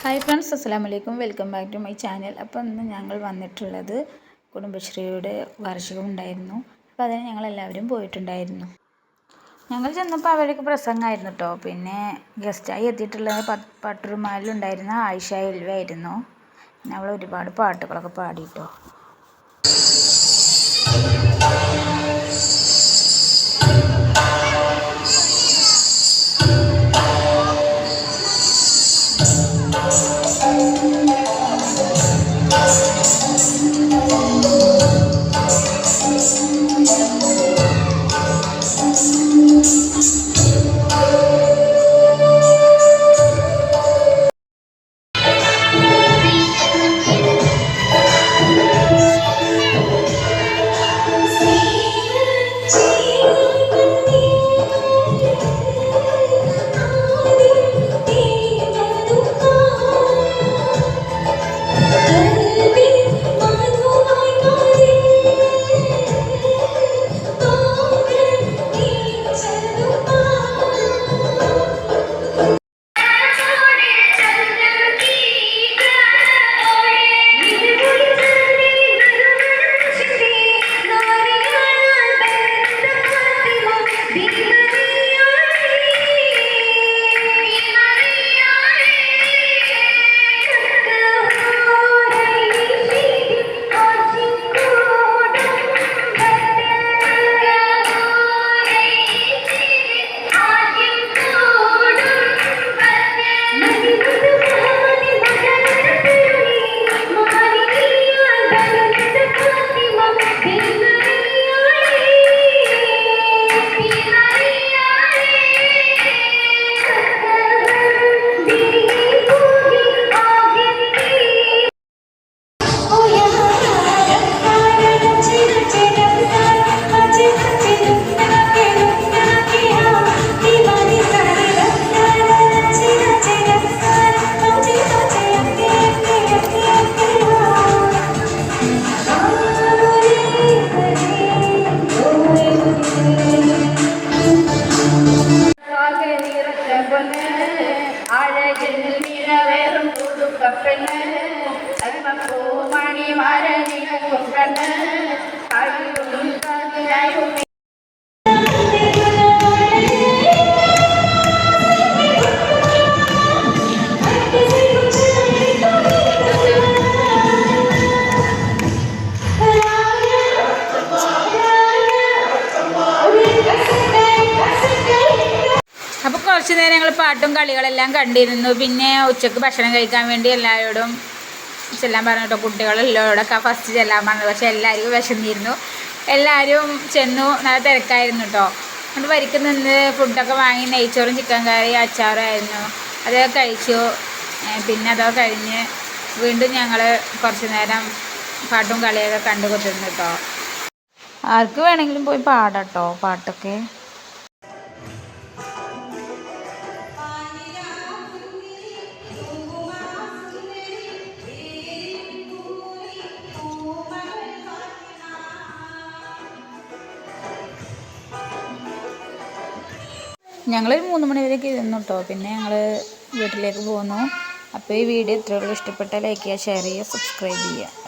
Hi friends, അസ്സലാമു അലൈക്കും. Welcome back to my channel. അപ്പോൾ ഇന്ന് ഞങ്ങൾ വന്നിട്ടുള്ളത് കുടുംബശ്രീയുടെ വാർഷികം ഉണ്ടായിരുന്നു. അപ്പോൾ അതിന് ഞങ്ങളെല്ലാവരും പോയിട്ടുണ്ടായിരുന്നു. ഞങ്ങൾ ചെന്നപ്പോൾ അവരൊക്കെ പ്രസംഗമായിരുന്നു കേട്ടോ. പിന്നെ ഗസ്റ്റായി എത്തിയിട്ടുള്ളത് പട്ടുറുമാലിലുണ്ടായിരുന്ന ആയിഷ എൽവ ആയിരുന്നു. പിന്നെ അവൾ ഒരുപാട് പാട്ടുകളൊക്കെ പാടിയിട്ടോ. അപ്പോൾ കുറച്ച് നേരം ഞങ്ങൾ പാട്ടും കളികളെല്ലാം കണ്ടിരുന്നു. പിന്നെ ഉച്ചക്ക് ഭക്ഷണം കഴിക്കാൻ വേണ്ടി എല്ലാവരോടും ചെല്ലാൻ പറഞ്ഞു കേട്ടോ. കുട്ടികളെല്ലാവരോടൊക്കെ ഫസ്റ്റ് ചെല്ലാൻ പറഞ്ഞത്. പക്ഷെ എല്ലാവർക്കും വിശന്നിരുന്നു. എല്ലാവരും ചെന്നു. നല്ല തിരക്കായിരുന്നു കേട്ടോ. അത് വരിക്ക് നിന്ന് ഫുഡൊക്കെ വാങ്ങി നെയ്ച്ചോറും ചിക്കൻ കറി അച്ചാറായിരുന്നു. അതൊക്കെ കഴിച്ചു. പിന്നെ അതൊക്കെ കഴിഞ്ഞ് വീണ്ടും ഞങ്ങൾ കുറച്ച് നേരം പാട്ടും കളിയൊക്കെ കണ്ടു കൊണ്ടിരുന്നു കേട്ടോ. ആർക്ക് വേണമെങ്കിലും പോയി പാടാം കേട്ടോ പാട്ടൊക്കെ. ഞങ്ങൾ 3 മണി വരെയൊക്കെ ഇരുന്നു കേട്ടോ. പിന്നെ ഞങ്ങൾ വീട്ടിലേക്ക് പോന്നു. അപ്പോൾ ഈ വീഡിയോ ഇത്രയുള്ളൂ. ഇഷ്ടപ്പെട്ടാൽ ലൈക്ക് ചെയ്യുക, ഷെയർ ചെയ്യുക, സബ്സ്ക്രൈബ് ചെയ്യുക.